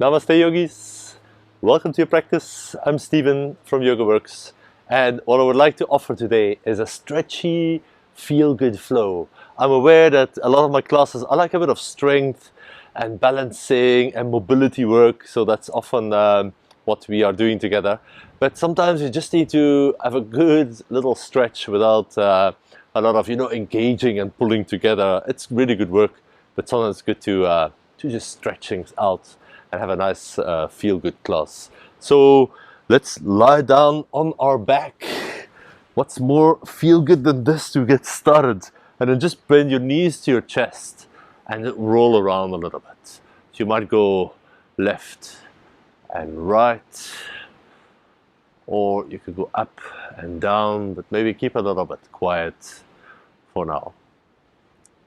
Namaste yogis, welcome to your practice. I'm Steven from YogaWorks, and what I would like to offer today is a stretchy feel good flow. I'm aware that a lot of my classes are like a bit of strength and balancing and mobility work, so that's often what we are doing together. But sometimes you just need to have a good little stretch without a lot of engaging and pulling together. It's really good work, but sometimes it's good to just stretch things out and have a nice feel-good class. So let's lie down on our back. What's more feel-good than this to get started? And then just bend your knees to your chest and roll around a little bit. So you might go left and right, or you could go up and down, but maybe keep a little bit quiet for now.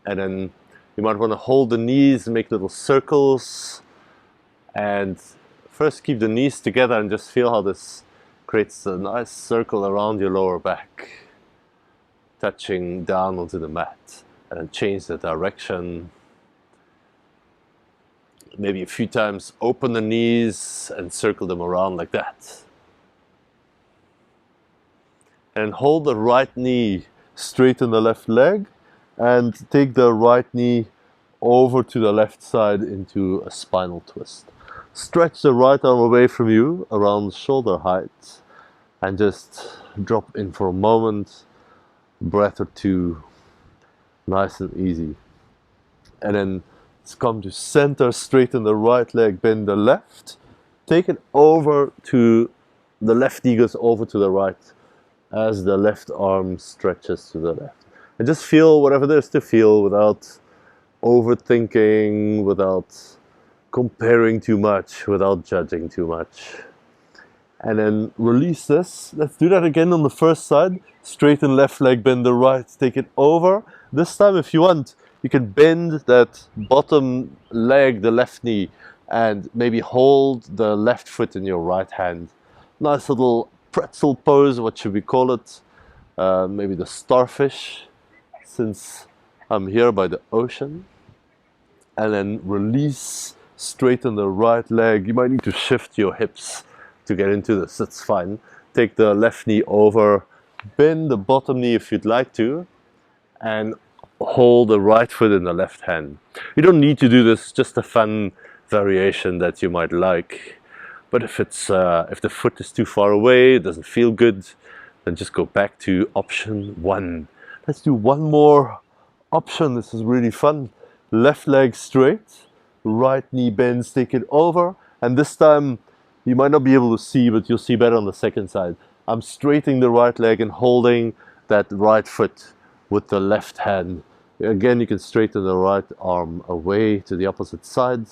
And then you might want to hold the knees and make little circles. And first keep the knees together and just feel how this creates a nice circle around your lower back, touching down onto the mat. And then change the direction. Maybe a few times open the knees and circle them around like that. And hold the right knee, straighten the left leg, and take the right knee over to the left side into a spinal twist. Stretch the right arm away from you around shoulder height and just drop in for a moment, breath or two, nice and easy. And then let's come to center, straighten the right leg, bend the left, take it over to the left knee goes over to the right as the left arm stretches to the left. And just feel whatever there is to feel without overthinking, without comparing too much, without judging too much. And then release this. Let's do that again on the first side. Straighten left leg, bend the right, take it over. This time, if you want, you can bend that bottom leg, the left knee, and maybe hold the left foot in your right hand. Nice little pretzel pose, what should we call it? Maybe the starfish, since I'm here by the ocean. And then release. Straighten the right leg. You might need to shift your hips to get into this. That's fine. Take the left knee over, bend the bottom knee if you'd like to, and hold the right foot in the left hand. You don't need to do this, just a fun variation that you might like. But if the foot is too far away, it doesn't feel good, then just go back to option one. Let's do one more option. This is really fun. Left leg straight. Right knee bends, take it over, and this time you might not be able to see, but you'll see better on the second side. I'm straightening the right leg and holding that right foot with the left hand. Again, you can straighten the right arm away to the opposite side,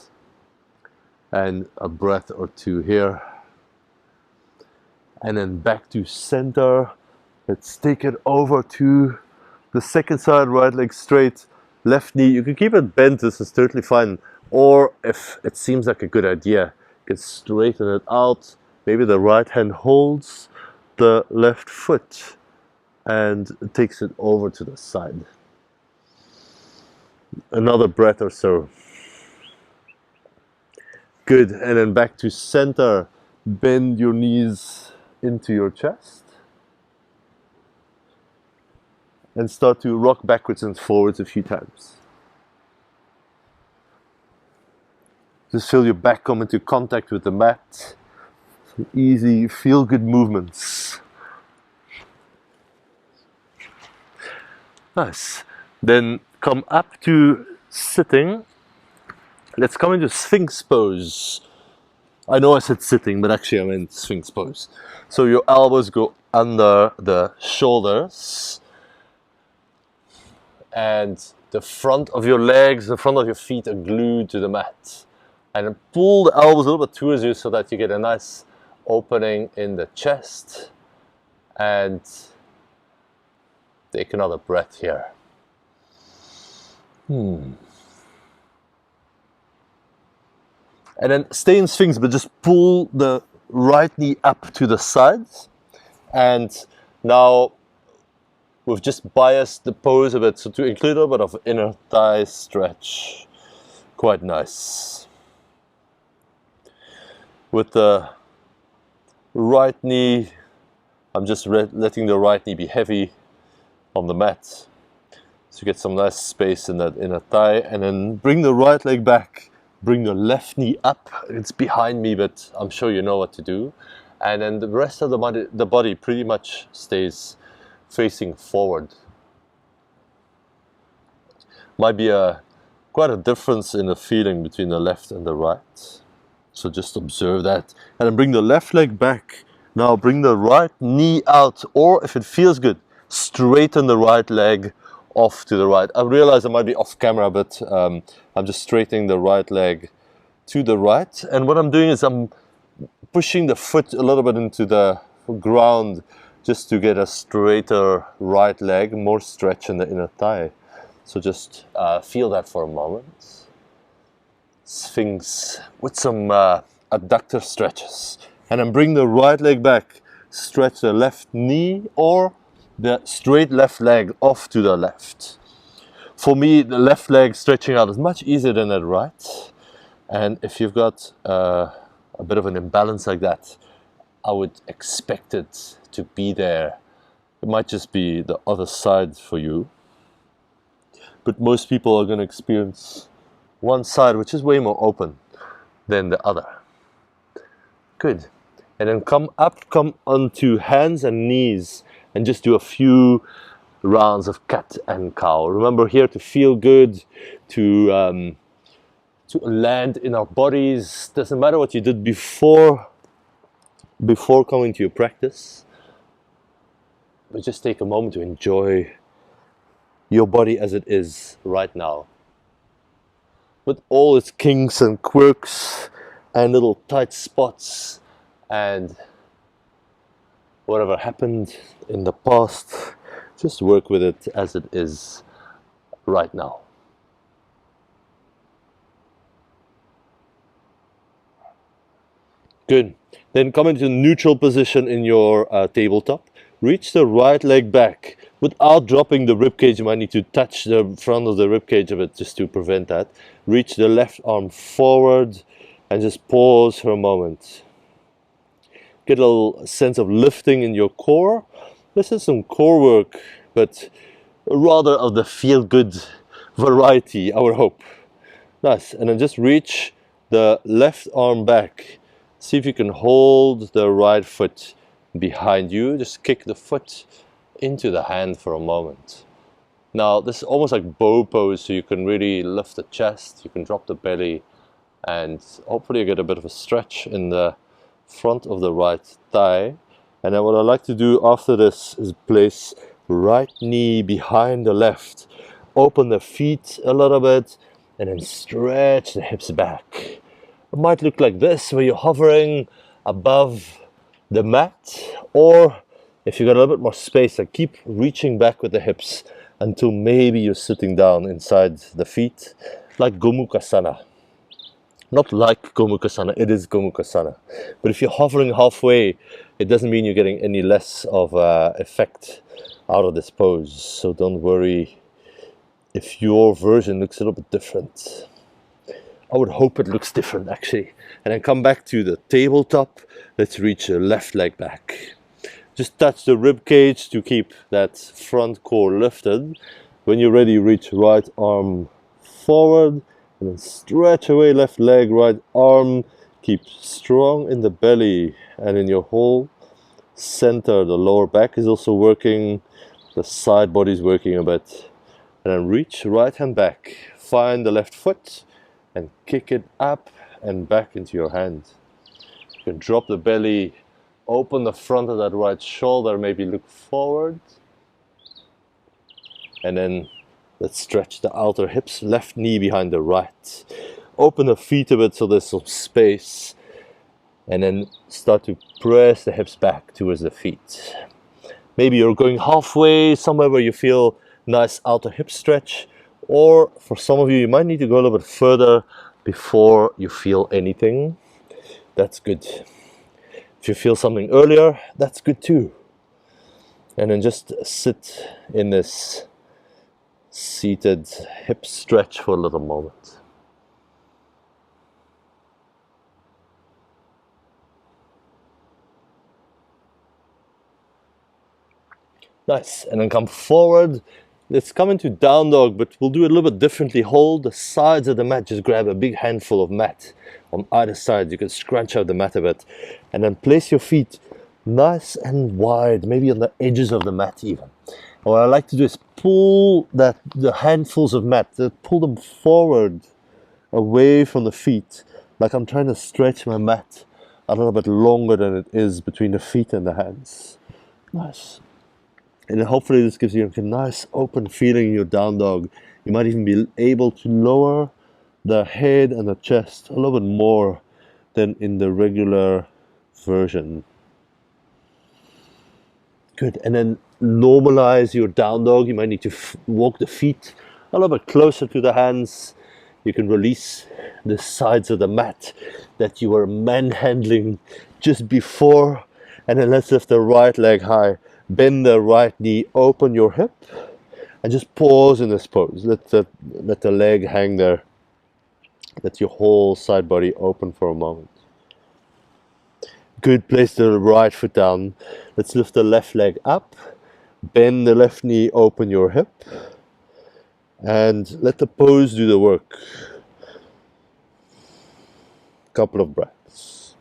and a breath or two here. And then back to center. Let's take it over to the second side, right leg straight, left knee. You can keep it bent, this is totally fine. Or if it seems like a good idea, you can straighten it out. Maybe the right hand holds the left foot and takes it over to the side. Another breath or so. Good, and then back to center. Bend your knees into your chest. And start to rock backwards and forwards a few times. Just feel your back come into contact with the mat. Some easy, feel-good movements. Nice. Then come up to sitting. Let's come into sphinx pose. I know I said sitting, but actually I meant sphinx pose. So your elbows go under the shoulders. And the front of your legs, the front of your feet are glued to the mat. And then pull the elbows a little bit towards you so that you get a nice opening in the chest. And take another breath here. And then stay in sphinx, but just pull the right knee up to the sides. And now we've just biased the pose a bit, so to include a bit of inner thigh stretch. Quite nice. With the right knee, I'm just letting the right knee be heavy on the mat. So you get some nice space in that inner thigh, and then bring the right leg back, bring the left knee up. It's behind me, but I'm sure you know what to do. And then the rest of the body pretty much stays facing forward. Might be quite a difference in the feeling between the left and the right. So just observe that. And then bring the left leg back. Now bring the right knee out, or if it feels good, straighten the right leg off to the right. I realize I might be off camera, but I'm just straightening the right leg to the right. And what I'm doing is I'm pushing the foot a little bit into the ground just to get a straighter right leg, more stretch in the inner thigh. So just feel that for a moment. Sphinx with some adductor stretches. And then bring the right leg back. Stretch the left knee or the straight left leg off to the left. For me, the left leg stretching out is much easier than the right. And if you've got a bit of an imbalance like that, I would expect it to be there. It might just be the other side for you. But most people are going to experience one side which is way more open than the other. Good. And then come up, come onto hands and knees, and just do a few rounds of cat and cow. Remember here to feel good, to land in our bodies. Doesn't matter what you did before coming to your practice, but just take a moment to enjoy your body as it is right now, with all its kinks and quirks and little tight spots and whatever happened in the past. Just work with it as it is right now. Good. Then come into neutral position in your tabletop. Reach the right leg back without dropping the rib cage. You might need to touch the front of the rib cage a bit just to prevent that. Reach the left arm forward and just pause for a moment. Get a little sense of lifting in your core. This is some core work, but rather of the feel-good variety, I would hope. Nice. And then just reach the left arm back. See if you can hold the right foot behind you. Just kick the foot into the hand for a moment. Now, this is almost like bow pose, so you can really lift the chest, you can drop the belly, and hopefully you get a bit of a stretch in the front of the right thigh. And then what I like to do after this is place right knee behind the left. Open the feet a little bit, and then stretch the hips back. It might look like this, where you're hovering above the mat, or if you got a little bit more space, like keep reaching back with the hips until maybe you're sitting down inside the feet, like Gomukhasana. Not like Gomukhasana, it is Gomukhasana. But if you're hovering halfway, it doesn't mean you're getting any less of effect out of this pose. So don't worry if your version looks a little bit different. I would hope it looks different actually. And then come back to the tabletop. Let's reach the left leg back. Just touch the rib cage to keep that front core lifted. When you're ready, reach right arm forward and then stretch away left leg, right arm. Keep strong in the belly and in your whole center. The lower back is also working. The side body is working a bit. And then reach right hand back. Find the left foot and kick it up and back into your hand. You can drop the belly, open the front of that right shoulder, maybe look forward. And then let's stretch the outer hips, left knee behind the right. Open the feet a bit so there's some space. And then start to press the hips back towards the feet. Maybe you're going halfway, somewhere where you feel nice outer hip stretch. Or for some of you, you might need to go a little bit further before you feel anything. That's good. If you feel something earlier, that's good too. And then just sit in this seated hip stretch for a little moment. Nice. And then come forward. Let's come into down dog, but we'll do it a little bit differently. Hold the sides of the mat. Just grab a big handful of mat on either side. You can scrunch out the mat a bit. And then place your feet nice and wide, maybe on the edges of the mat even. And what I like to do is pull the handfuls of mat, pull them forward, away from the feet, like I'm trying to stretch my mat a little bit longer than it is between the feet and the hands. Nice. And then hopefully this gives you a nice open feeling in your down dog. You might even be able to lower the head and the chest a little bit more than in the regular version. Good. And then normalize your down dog. You might need to walk the feet a little bit closer to the hands. You can release the sides of the mat that you were manhandling just before. And then let's lift the right leg high. Bend the right knee, open your hip, and just pause in this pose. Let the leg hang there. Let your whole side body open for a moment. Good. Place the right foot down. Let's lift the left leg up. Bend the left knee, open your hip, and let the pose do the work. Couple of breaths.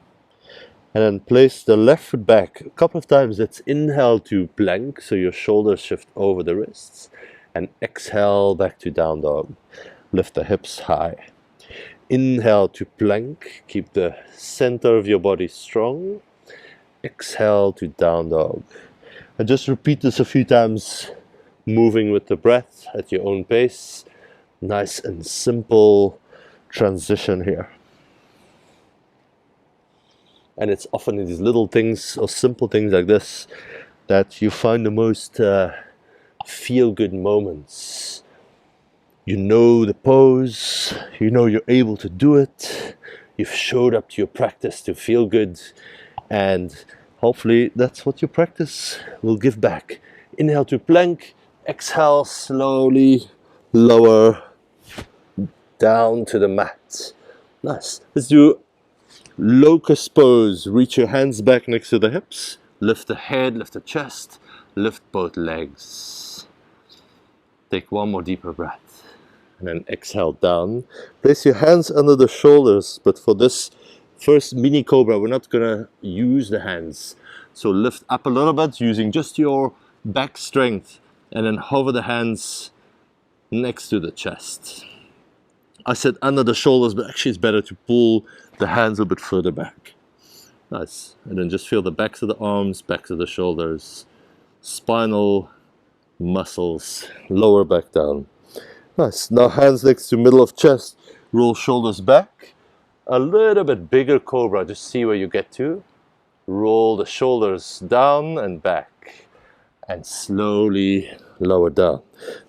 And then place the left foot back a couple of times. Let's inhale to plank, so your shoulders shift over the wrists, and exhale back to down dog. Lift the hips high. Inhale to plank, keep the center of your body strong. Exhale to down dog. And just repeat this a few times, moving with the breath at your own pace. Nice and simple transition here. And it's often in these little things or simple things like this that you find the most feel-good moments. You know the pose, you know you're able to do it, you've showed up to your practice to feel good, and hopefully that's what your practice will give back. Inhale to plank, exhale slowly, lower down to the mat. Nice. Let's do locust pose. Reach your hands back next to the hips, lift the head, lift the chest, lift both legs. Take one more deeper breath. And then exhale down. Place your hands under the shoulders, but for this first mini cobra, we're not gonna use the hands. So lift up a little bit using just your back strength, and then hover the hands next to the chest. I said under the shoulders, but actually it's better to pull the hands a bit further back. Nice. And then just feel the backs of the arms, backs of the shoulders, spinal muscles, lower back down. Nice. Now hands next to middle of chest, roll shoulders back. A little bit bigger cobra, just see where you get to. Roll the shoulders down and back, and slowly lower down.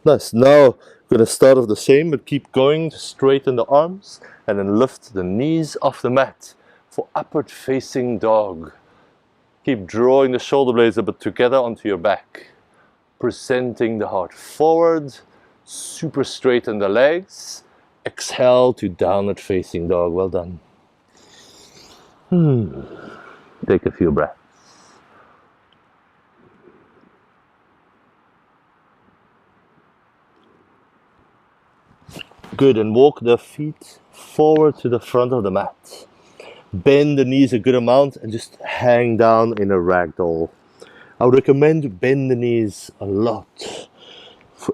Nice. Now we're going to start off the same, but keep going to straighten the arms, and then lift the knees off the mat for upward facing dog. Keep drawing the shoulder blades a bit together onto your back, presenting the heart forward. Super straighten the legs. Exhale to downward facing dog. Well done. Take a few breaths. Good, and walk the feet forward to the front of the mat. Bend the knees a good amount and just hang down in a ragdoll. I would recommend to bend the knees a lot.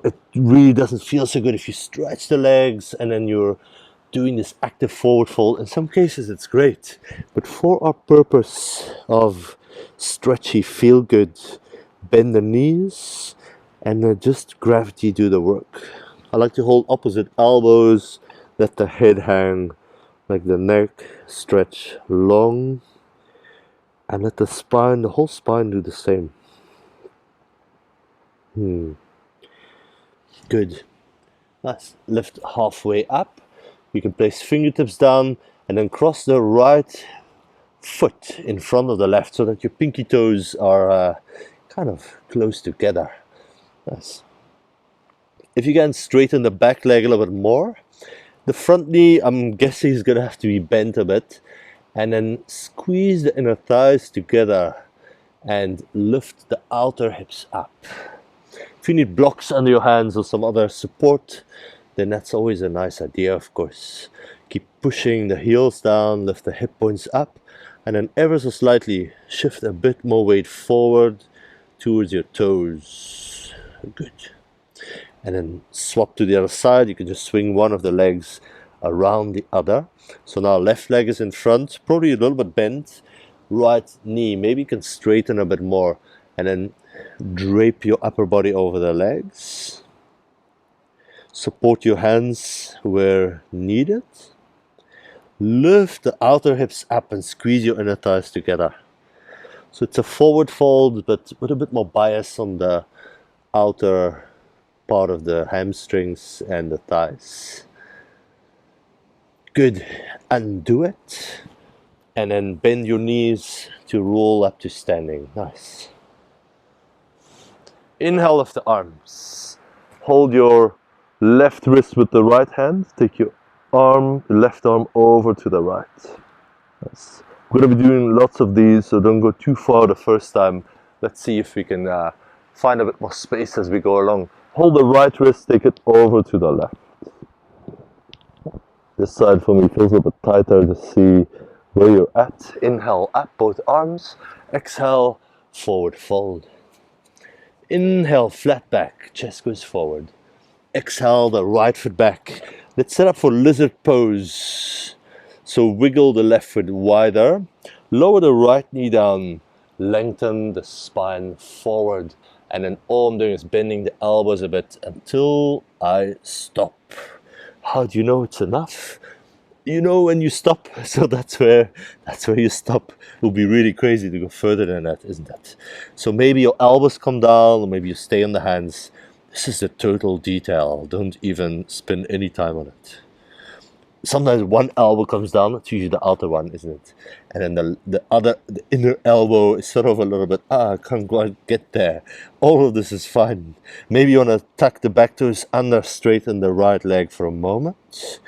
It really doesn't feel so good if you stretch the legs and then you're doing this active forward fold. In some cases it's great, but for our purpose of stretchy feel good, bend the knees and then just gravity do the work. I like to hold opposite elbows, let the head hang, like the neck stretch long, and let the spine, the whole spine do the same. Good. Nice. Lift halfway up. You can place fingertips down and then cross the right foot in front of the left so that your pinky toes are kind of close together. Nice. If you can straighten the back leg a little bit more, the front knee, I'm guessing, is going to have to be bent a bit, and then squeeze the inner thighs together and lift the outer hips up. If you need blocks under your hands or some other support, then that's always a nice idea, of course. Keep pushing the heels down, lift the hip points up, and then ever so slightly shift a bit more weight forward towards your toes. Good. And then swap to the other side. You can just swing one of the legs around the other. So now left leg is in front, probably a little bit bent. Right knee, maybe you can straighten a bit more, and then drape your upper body over the legs. Support your hands where needed. Lift the outer hips up and squeeze your inner thighs together. So it's a forward fold, but with a bit more bias on the outer part of the hamstrings and the thighs. Good. Undo it. And then bend your knees to roll up to standing. Nice. Inhale, lift the arms. Hold your left wrist with the right hand. Take your left arm over to the right. Nice. We're going to be doing lots of these, so don't go too far the first time. Let's see if we can find a bit more space as we go along. Hold the right wrist, take it over to the left. This side for me feels a bit tighter to see where you're at. Inhale, up, both arms. Exhale, forward fold. Inhale, flat back, chest goes forward. Exhale, the right foot back. Let's set up for lizard pose. So wiggle the left foot wider. Lower the right knee down. Lengthen the spine forward. And then all I'm doing is bending the elbows a bit until I stop. How do you know it's enough? You know when you stop, so that's where you stop. It will be really crazy to go further than that, isn't it? So maybe your elbows come down, or maybe you stay on the hands. This is the total detail. Don't even spend any time on it. Sometimes one elbow comes down, it's usually the outer one, isn't it? And then the inner elbow is sort of a little bit, I can't quite get there. All of this is fine. Maybe you want to tuck the back toes under, straighten the right leg for a moment.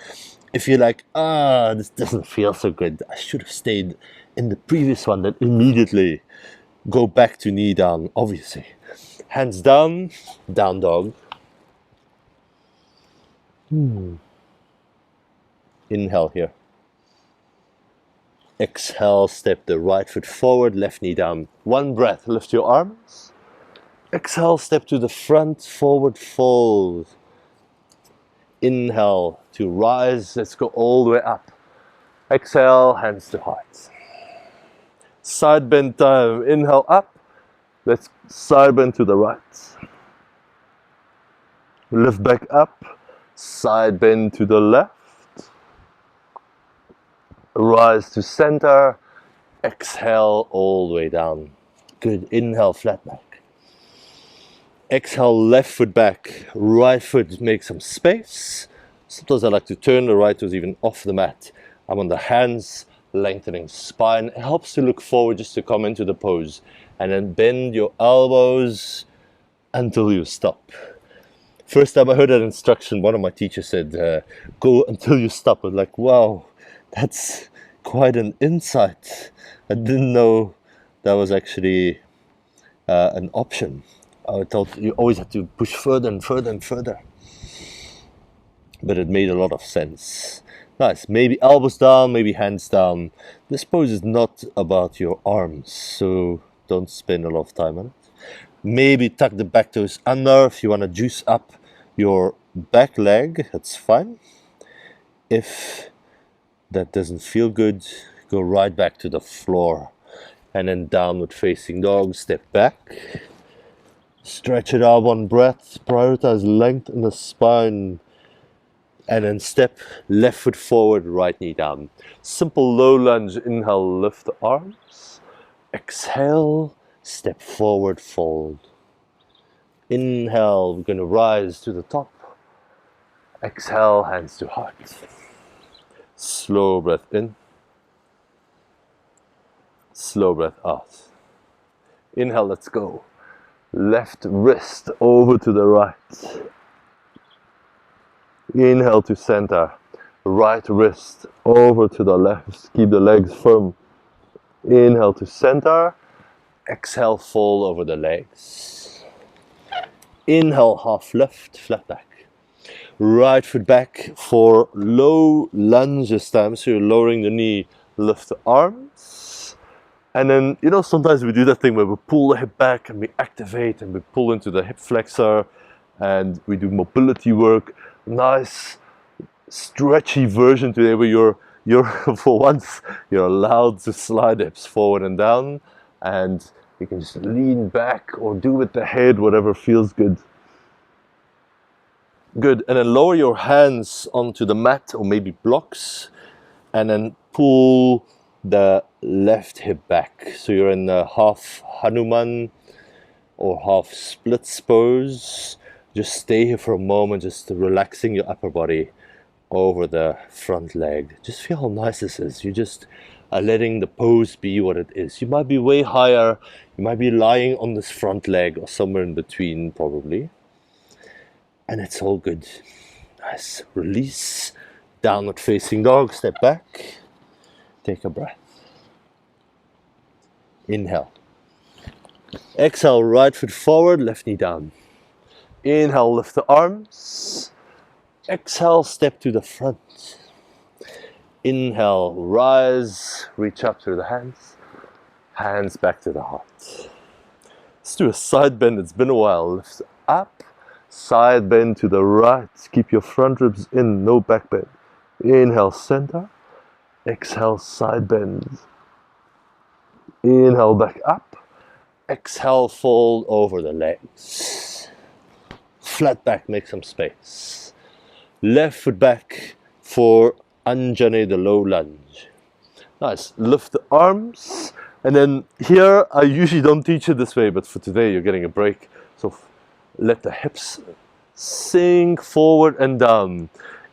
If you're like, this doesn't feel so good, I should have stayed in the previous one, then immediately go back to knee down, obviously. Hands down, down dog. Inhale here. Exhale, step the right foot forward, left knee down. One breath, lift your arms. Exhale, step to the front, forward fold. Inhale to rise, let's go all the way up. Exhale, hands to heart. Side bend time, inhale up. Let's side bend to the right. Lift back up, side bend to the left. Rise to center, exhale all the way down. Good, inhale, flat back. Exhale, left foot back, right foot, make some space. Sometimes I like to turn the right toes even off the mat. I'm on the hands, lengthening spine. It helps to look forward just to come into the pose. And then bend your elbows until you stop. First time I heard that instruction, one of my teachers said, go until you stop. I was like, wow, that's quite an insight. I didn't know that was actually an option. I thought you always had to push further and further and further. But it made a lot of sense. Nice. Maybe elbows down, maybe hands down. This pose is not about your arms, so don't spend a lot of time on it. Maybe tuck the back toes under. If you want to juice up your back leg, that's fine. If that doesn't feel good, go right back to the floor. And then downward facing dog, step back. Stretch it out, one breath. Prioritize length in the spine. And then step left foot forward, right knee down. Simple low lunge. Inhale, lift the arms. Exhale, step forward, fold. Inhale, we're going to rise to the top. Exhale, hands to heart. Slow breath in. Slow breath out. Inhale, let's go. Left wrist over to the right. Inhale to center. Right wrist over to the left. Keep the legs firm. Inhale to center. Exhale, fold over the legs. Inhale, half lift, flat back. Right foot back for low lunge this time. So you're lowering the knee, lift the arms. And then, you know, sometimes we do that thing where we pull the hip back and we activate and we pull into the hip flexor and we do mobility work. Nice stretchy version today where you're for once, you're allowed to slide hips forward and down, and you can just lean back or do with the head, whatever feels good. Good, and then lower your hands onto the mat or maybe blocks, and then pull the left hip back. So you're in the half Hanuman or half splits pose. Just stay here for a moment, just relaxing your upper body over the front leg. Just feel how nice this is. You just are letting the pose be what it is. You might be way higher, you might be lying on this front leg or somewhere in between probably. And it's all good. Nice. Release. Downward facing dog. Step back. Take a breath. Inhale. Exhale, right foot forward, left knee down. Inhale, lift the arms. Exhale, step to the front. Inhale, rise, reach up through the hands. Hands back to the heart. Let's do a side bend. It's been a while. Lift up. Side bend to the right. Keep your front ribs in, no back bend. Inhale, center. Exhale, side bend. Inhale, back up. Exhale, fold over the legs. Flat back, make some space. Left foot back for Anjane, the low lunge. Nice. Lift the arms. And then here, I usually don't teach it this way, but for today, you're getting a break. So let the hips sink forward and down.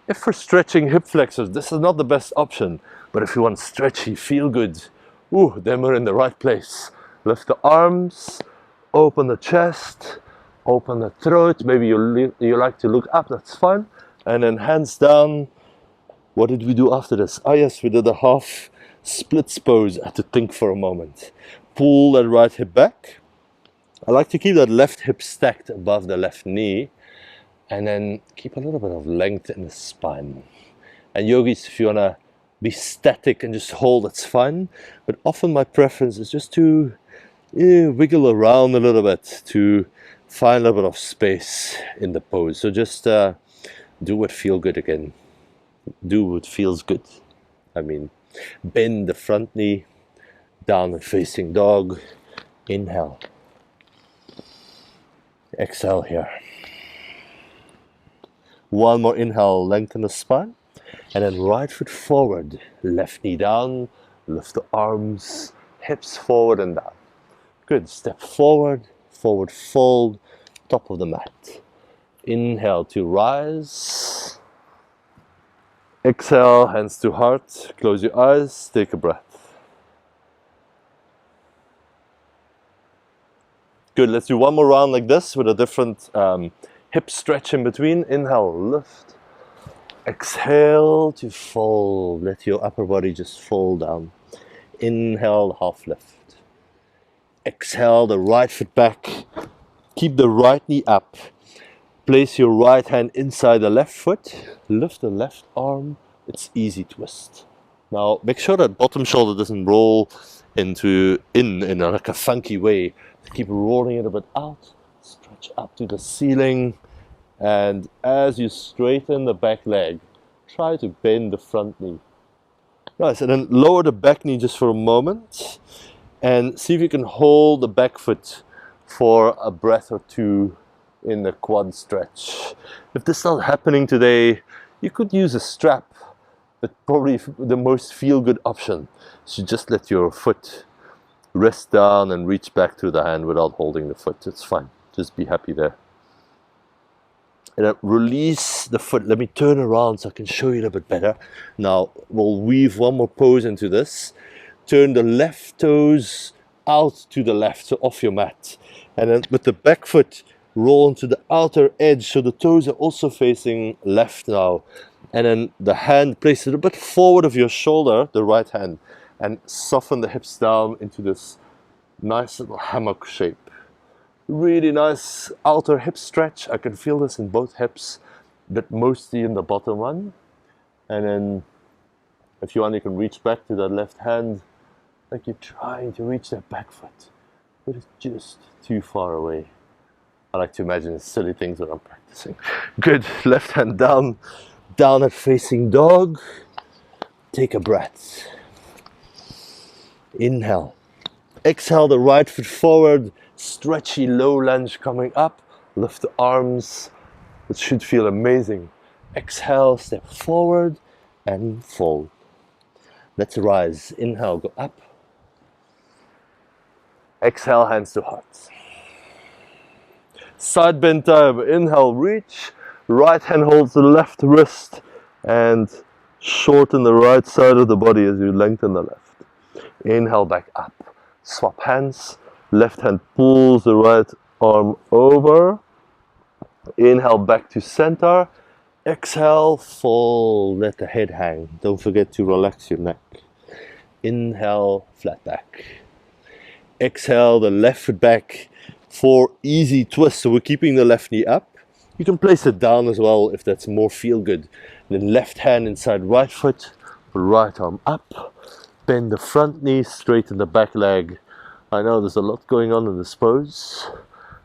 If for stretching hip flexors, this is not the best option. But if you want stretchy, feel good, then we're in the right place. Lift the arms, open the chest, open the throat. Maybe you like to look up, that's fine. And then hands down. What did we do after this? Ah yes, we did a half splits pose. I had to think for a moment. Pull that right hip back. I like to keep that left hip stacked above the left knee, and then keep a little bit of length in the spine. And yogis, if you want to be static and just hold, that's fine. But often my preference is just to wiggle around a little bit to find a little bit of space in the pose. So just do what feels good again. Do what feels good. I mean, bend the front knee, downward facing dog. Inhale. Exhale here. One more inhale, lengthen the spine. And then right foot forward, left knee down, lift the arms, hips forward and down. Good, step forward, forward fold, top of the mat. Inhale to rise. Exhale, hands to heart, close your eyes, take a breath. Good, let's do one more round like this with a different hip stretch in between. Inhale, lift. Exhale to fold. Let your upper body just fold down. Inhale, half lift. Exhale, the right foot back. Keep the right knee up. Place your right hand inside the left foot. Lift the left arm. It's easy twist. Now make sure that bottom shoulder doesn't roll in like a funky way. Keep rolling it a bit out. Stretch up to the ceiling. And as you straighten the back leg, try to bend the front knee. Nice, and then lower the back knee just for a moment. And see if you can hold the back foot for a breath or two in the quad stretch. If this is not happening today, you could use a strap, but probably the most feel-good option. So just let your foot rest down and reach back to the hand without holding the foot. It's fine. Just be happy there. And then release the foot. Let me turn around so I can show you a little bit better. Now we'll weave one more pose into this. Turn the left toes out to the left, so off your mat. And then with the back foot, roll into the outer edge, so the toes are also facing left now. And then the hand, place it a bit forward of your shoulder, the right hand, and soften the hips down into this nice little hammock shape. Really nice outer hip stretch. I can feel this in both hips, but mostly in the bottom one. And then if you want, you can reach back to that left hand like you're trying to reach that back foot, but it's just too far away. I like to imagine silly things when I'm practicing. Good, left hand down, downward facing dog. Take a breath. Inhale. Exhale the right foot forward, stretchy low lunge coming up. Lift the arms, it should feel amazing. Exhale, step forward and fold. Let's rise. Inhale, go up. Exhale, hands to heart. Side bend time. Inhale, reach. Right hand holds the left wrist and shorten the right side of the body as you lengthen the left. Inhale, back up. Swap hands. Left hand pulls the right arm over. Inhale, back to center. Exhale, fold. Let the head hang. Don't forget to relax your neck. Inhale, flat back. Exhale, the left foot back for easy twist. So we're keeping the left knee up. You can place it down as well if that's more feel good. Then left hand inside right foot, right arm up. Bend the front knee, straighten the back leg. I know there's a lot going on in this pose.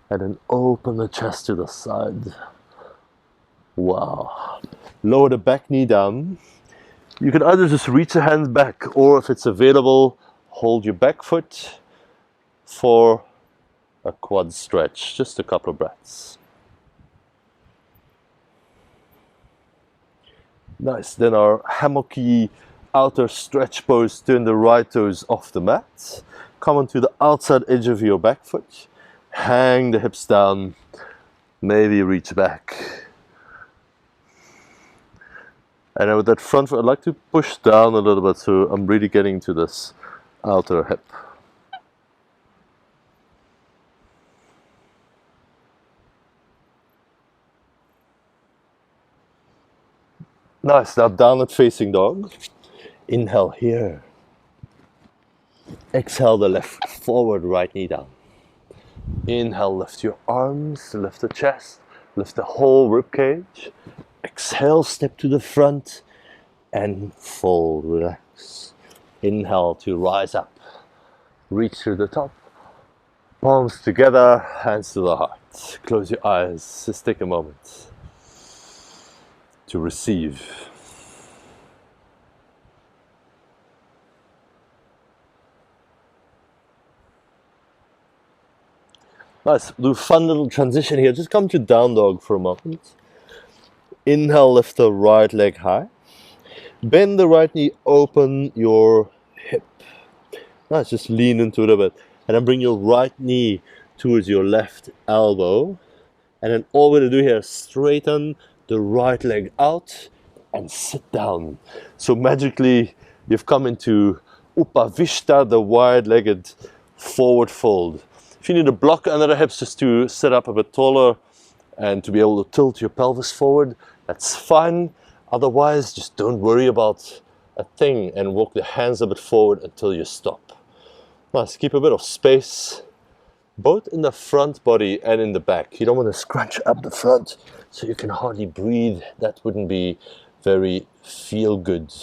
And then open the chest to the side. Wow. Lower the back knee down. You can either just reach the hands back, or if it's available, hold your back foot for a quad stretch. Just a couple of breaths. Nice. Then our hammocky outer stretch pose. Turn the right toes off the mat. Come onto the outside edge of your back foot. Hang the hips down. Maybe reach back. And then with that front foot, I'd like to push down a little bit so I'm really getting to this outer hip. Nice, now downward facing dog. Inhale here. Exhale the left foot forward, right knee down. Inhale, lift your arms, lift the chest, lift the whole rib cage. Exhale, step to the front and fold, relax. Inhale to rise up, reach through the top, palms together, hands to the heart. Close your eyes, just take a moment to receive. Nice, do a fun little transition here. Just come to down dog for a moment. Inhale, lift the right leg high. Bend the right knee, open your hip. Nice, just lean into it a bit. And then bring your right knee towards your left elbow. And then all we're going to do here is straighten the right leg out and sit down. So magically, you've come into Upavishta, the wide-legged forward fold. If you need a block under the hips just to sit up a bit taller and to be able to tilt your pelvis forward, that's fine. Otherwise, just don't worry about a thing and walk the hands a bit forward until you stop. Nice, keep a bit of space, both in the front body and in the back. You don't want to scrunch up the front so you can hardly breathe. That wouldn't be very feel good.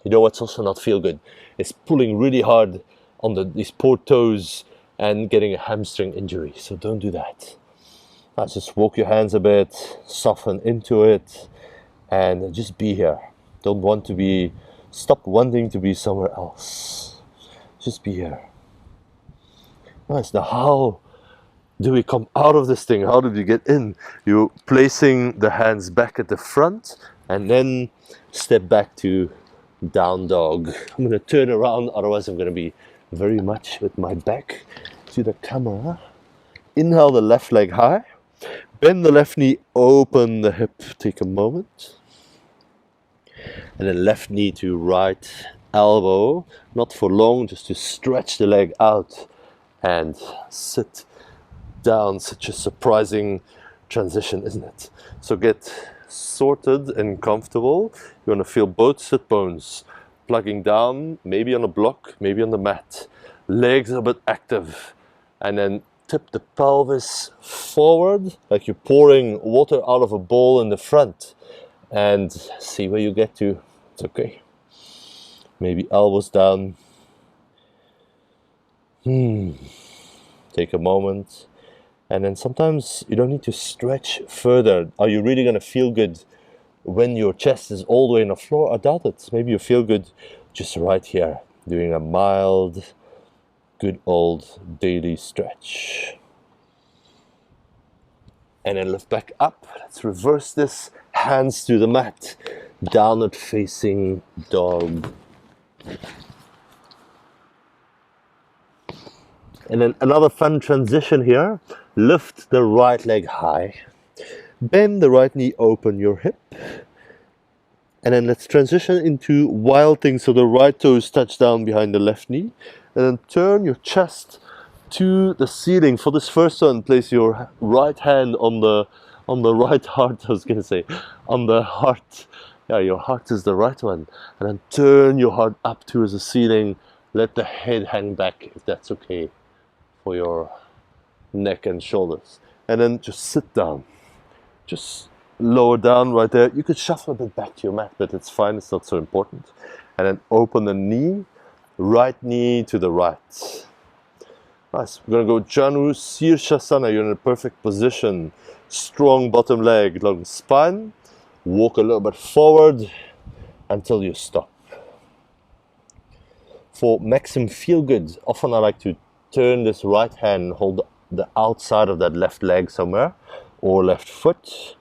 You know what's also not feel good? It's pulling really hard on these poor toes and getting a hamstring injury. So don't do that. Now just walk your hands a bit, soften into it, and just be here. Don't want to be, stop wanting to be somewhere else. Just be here. Nice. Now how do we come out of this thing? How did we get in? You're placing the hands back at the front and then step back to down dog. I'm going to turn around, otherwise I'm going to be very much with my back to the camera. Inhale the left leg high. Bend the left knee, open the hip. Take a moment. And then left knee to right elbow. Not for long, just to stretch the leg out and sit down. Such a surprising transition, isn't it? So get sorted and comfortable. You want to feel both sit bones plugging down, maybe on a block, maybe on the mat. Legs a bit active. And then tip the pelvis forward, like you're pouring water out of a bowl in the front, and see where you get to. It's okay. Maybe elbows down. Take a moment. And then sometimes you don't need to stretch further. Are you really going to feel good when your chest is all the way on the floor? I doubt it. Maybe you feel good just right here, doing a mild, good old daily stretch. And then lift back up. Let's reverse this. Hands to the mat. Downward facing dog. And then another fun transition here. Lift the right leg high. Bend the right knee, open your hip. And then let's transition into wild thing. So the right toes touch down behind the left knee. And then turn your chest to the ceiling. For this first one, place your right hand on the right heart. I was going to say, on the heart. Yeah, your heart is the right one. And then turn your heart up towards the ceiling. Let the head hang back, if that's okay for your neck and shoulders. And then just sit down. Just lower down right there. You could shuffle a bit back to your mat, but it's fine, it's not so important. And then open the knee, right knee to the right. Nice. We're gonna go Janu Sirsasana. You're in a perfect position. Strong bottom leg, long spine. Walk a little bit forward until you stop. For maximum feel good, often I like to turn this right hand, hold the outside of that left leg somewhere, or left foot,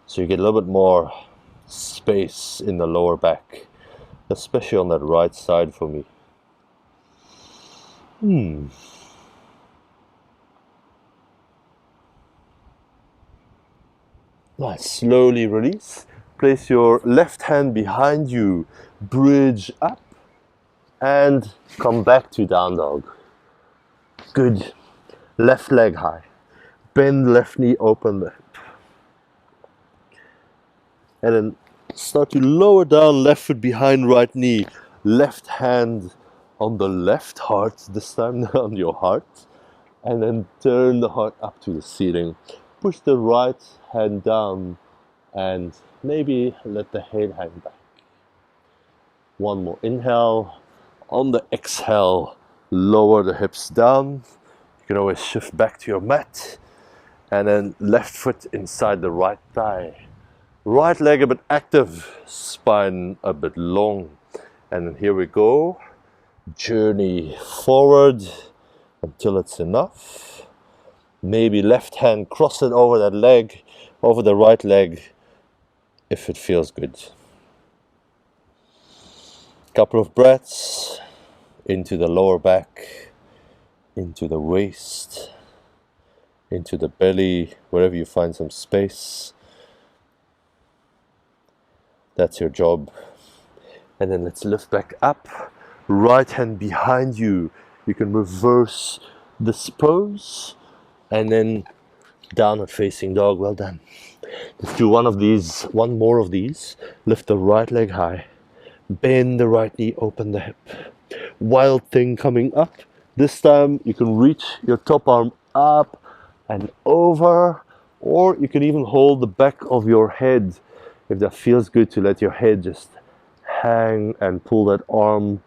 so you get a little bit more space in the lower back, especially on that right side for me. Nice. Slowly release. Place your left hand behind you, bridge up, and come back to down dog. Good. Left leg high. Bend left knee, open the hip. And then start to lower down, left foot behind right knee. Left hand on the left heart, this time on your heart. And then turn the heart up to the ceiling. Push the right hand down and maybe let the head hang back. One more inhale. On the exhale, lower the hips down. You can always shift back to your mat. And then left foot inside the right thigh. Right leg a bit active, spine a bit long. And then here we go. Journey forward until it's enough. Maybe left hand cross it over that leg, over the right leg, if it feels good. Couple of breaths into the lower back, into the waist, into the belly, wherever you find some space. That's your job. And then let's lift back up. Right hand behind you. You can reverse this pose. And then downward facing dog. Well done. Let's do one more of these. Lift the right leg high. Bend the right knee, open the hip. Wild thing coming up. This time you can reach your top arm up and over, or you can even hold the back of your head if that feels good, to let your head just hang and pull that arm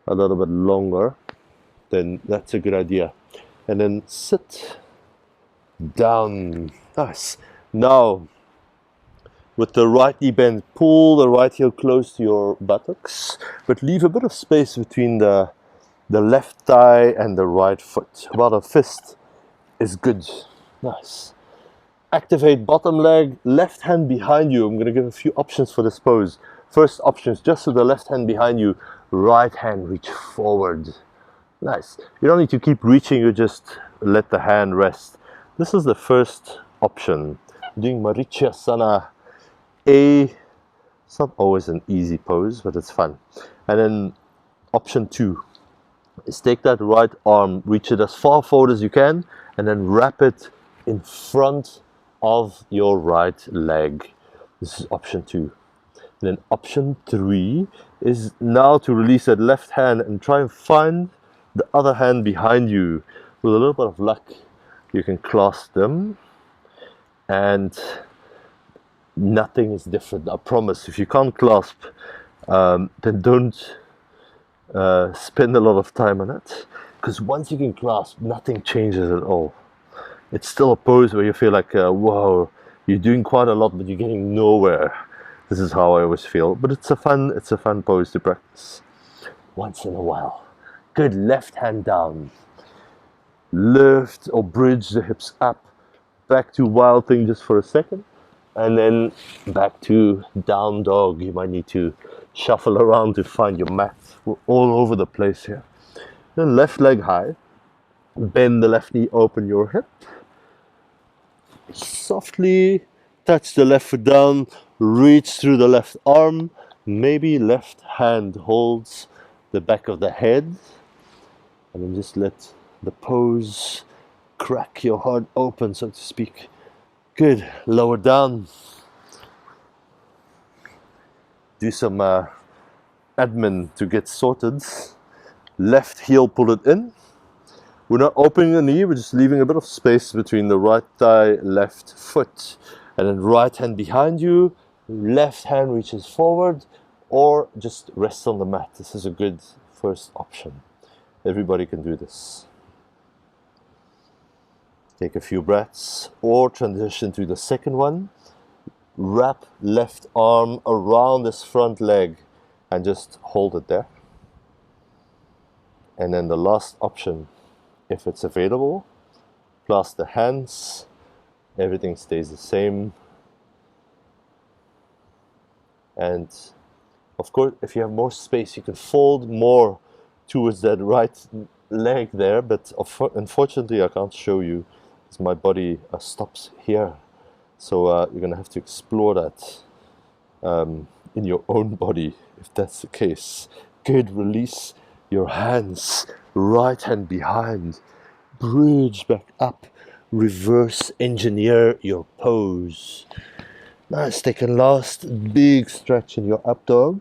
a little bit longer. Then that's a good idea. And then sit down. Nice. Now with the right knee bent, pull the right heel close to your buttocks, but leave a bit of space between the left thigh and the right foot. About a fist is good. Nice. Activate bottom leg, left hand behind you. I'm going to give a few options for this pose. First option is just with the left hand behind you, right hand reach forward. Nice. You don't need to keep reaching, you just let the hand rest. This is the first option. Doing Marichyasana. It's not always an easy pose, but it's fun. And then option 2 is take that right arm, reach it as far forward as you can, and then wrap it in front of your right leg. This is option 2. And then option 3 is now to release that left hand and try and find the other hand behind you. With a little bit of luck, You can clasp them, and nothing is different. I promise. If you can't clasp, then don't spend a lot of time on it, because once you can clasp, nothing changes at all. It's still a pose where you feel like, whoa, you're doing quite a lot, but you're getting nowhere. This is how I always feel. But it's a fun pose to practice once in a while. Good. Left hand down. Lift or bridge the hips up. Back to wild thing just for a second. And then back to down dog. You might need to shuffle around to find your mat. We're all over the place here. Then left leg high. Bend the left knee, open your hip. Softly touch the left foot down, reach through the left arm, maybe left hand holds the back of the head, and then just let the pose crack your heart open, so to speak. Good. Lower down. Do some admin to get sorted. Left heel, pull it in. We're not opening the knee, we're just leaving a bit of space between the right thigh, left foot. And then right hand behind you, left hand reaches forward, or just rest on the mat. This is a good first option. Everybody can do this. Take a few breaths, or transition to the second one. Wrap left arm around this front leg and just hold it there. And then the last option, if it's available, clasp the hands, everything stays the same. And of course, if you have more space, you can fold more towards that right leg there, but unfortunately I can't show you because my body stops here. So you're gonna have to explore that in your own body if that's the case. Good. Release your hands, right hand behind, bridge back up, reverse engineer your pose. Nice. Take a last big stretch in your up dog,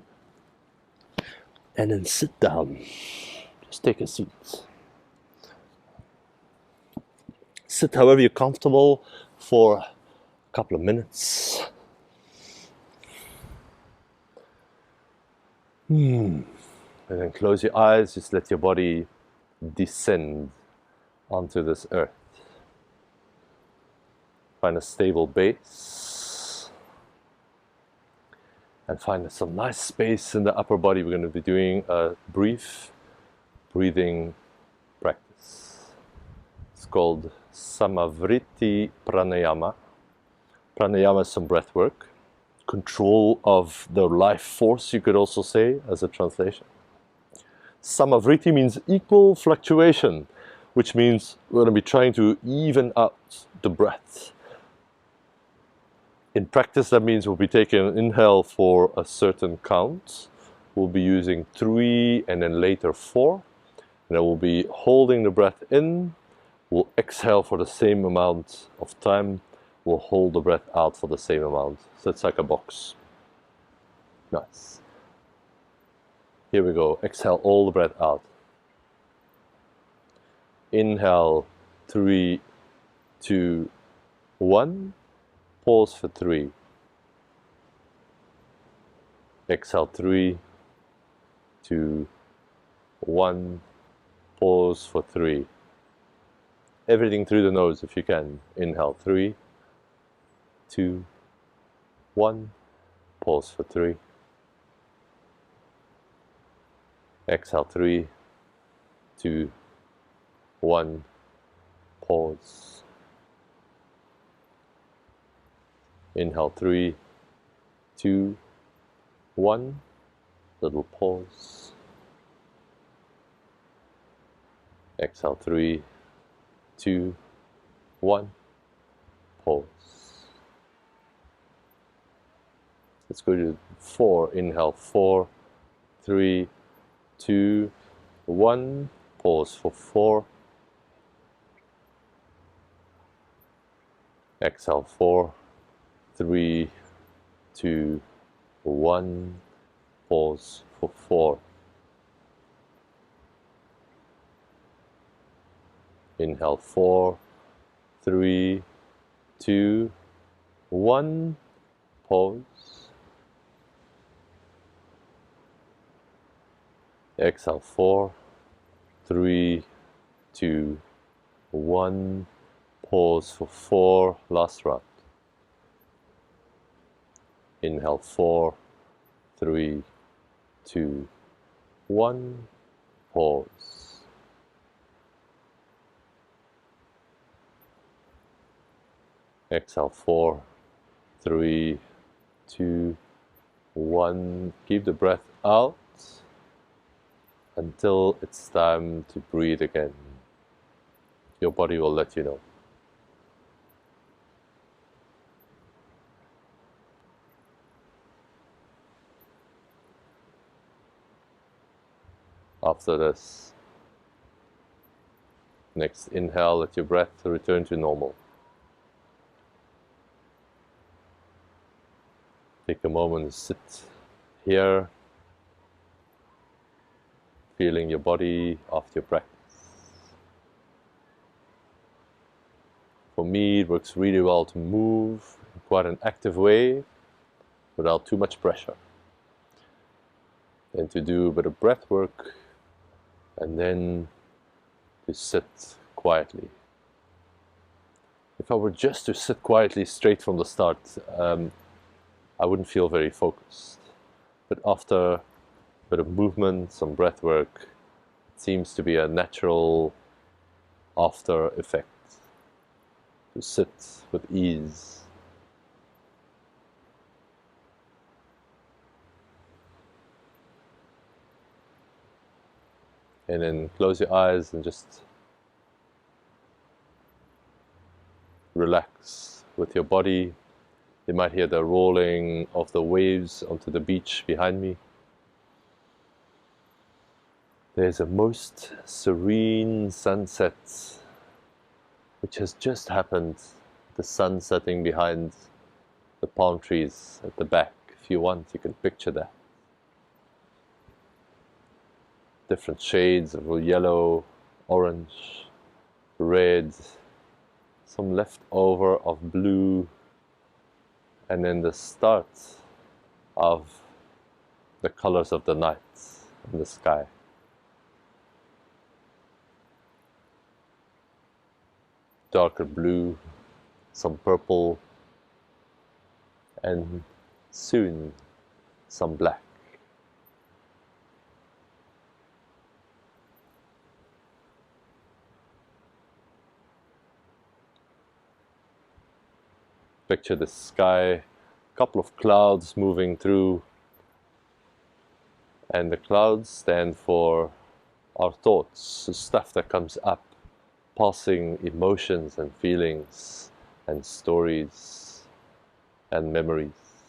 and then sit down. Just take a seat. Sit however you're comfortable for a couple of minutes. And then close your eyes, just let your body descend onto this earth. Find a stable base. And find some nice space in the upper body. We're going to be doing a brief breathing practice. It's called Samavriti Pranayama. Pranayama is some breath work. Control of the life force, you could also say, as a translation. Samavriti means equal fluctuation, which means we're going to be trying to even out the breath. In practice, that means we'll be taking an inhale for a certain count. We'll be using 3 and then later 4. And then we'll be holding the breath in. We'll exhale for the same amount of time. We'll hold the breath out for the same amount. So it's like a box. Nice. Here we go. Exhale all the breath out. Inhale, 3, 2, 1. Pause for 3. Exhale, 3, 2, 1. Pause for 3. Everything through the nose if you can. Inhale, 3, 2, 1. Pause for 3. Exhale, 3, 2, 1. Pause. Inhale, 3, 2, 1. Little pause. Exhale, 3, 2, 1. Pause. Let's go to 4. Inhale, 4, 3, 2, 1. Pause for 4. Exhale, 4, 3, 2, 1. Pause for 4. Inhale, 4, 3, 2, 1. Pause. Exhale, 4, 3, 2, 1. Pause for 4. Last round. Inhale, 4, 3, 2, 1. Pause. Exhale, 4, 3, 2, 1. Keep the breath out until it's time to breathe again. Your body will let you know. After this next inhale, let your breath return to normal. Take a moment to sit here, feeling your body after your practice. For me, it works really well to move in quite an active way without too much pressure. And to do a bit of breath work and then to sit quietly. If I were just to sit quietly straight from the start, I wouldn't feel very focused. But after a bit of movement, some breath work, it seems to be a natural after effect to sit with ease. And then close your eyes and just relax with your body. You might hear the rolling of the waves onto the beach behind me. There's a most serene sunset which has just happened. The sun setting behind the palm trees at the back. If you want, you can picture that. Different shades of yellow, orange, red, some leftover of blue, and then the start of the colors of the night in the sky. Darker blue, some purple, and soon some black. Picture the sky, a couple of clouds moving through, and the clouds stand for our thoughts, the stuff that comes up, passing emotions and feelings and stories and memories.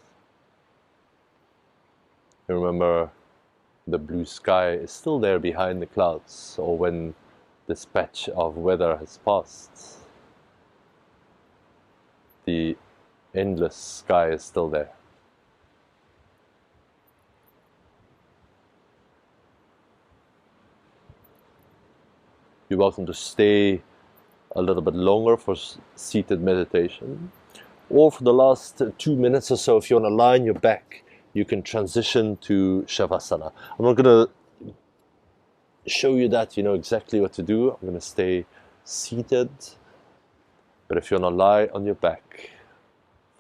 You remember, the blue sky is still there behind the clouds, or when this patch of weather has passed, the endless sky is still there. You're welcome to stay a little bit longer for seated meditation, or for the last 2 minutes or so, if you want to lie on your back, you can transition to Shavasana. I'm not going to show you that, you know exactly what to do. I'm going to stay seated, but if you want to lie on your back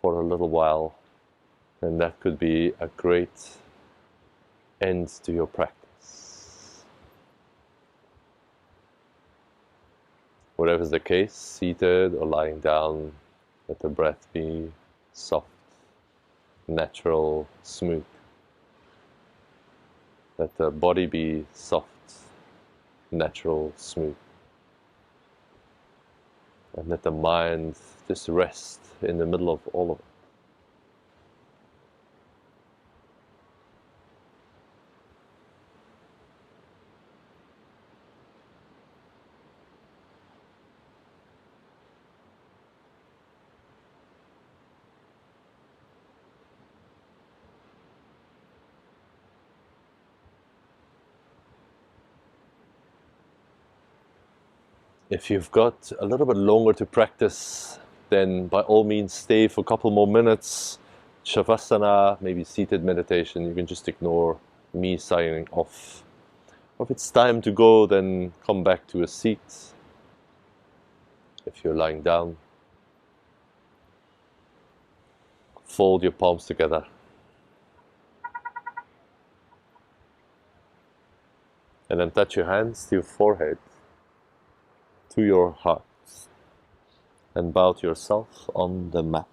for a little while, then that could be a great end to your practice. Whatever is the case, seated or lying down, let the breath be soft, natural, smooth. Let the body be soft, natural, smooth. And let the mind just rest in the middle of all of it. If you've got a little bit longer to practice, then by all means stay for a couple more minutes. Shavasana, maybe seated meditation, you can just ignore me signing off. Or if it's time to go, then come back to a seat. If you're lying down, fold your palms together. And then touch your hands to your forehead, to your heart, and bow to yourself on the mat.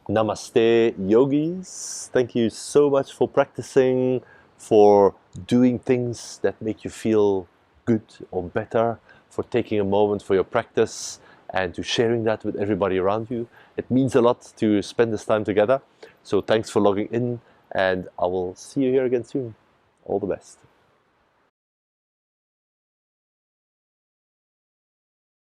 Namaste, yogis. Thank you so much for practicing, for doing things that make you feel good or better, for taking a moment for your practice and to sharing that with everybody around you. It means a lot to spend this time together. So thanks for logging in, and I will see you here again soon. All the best.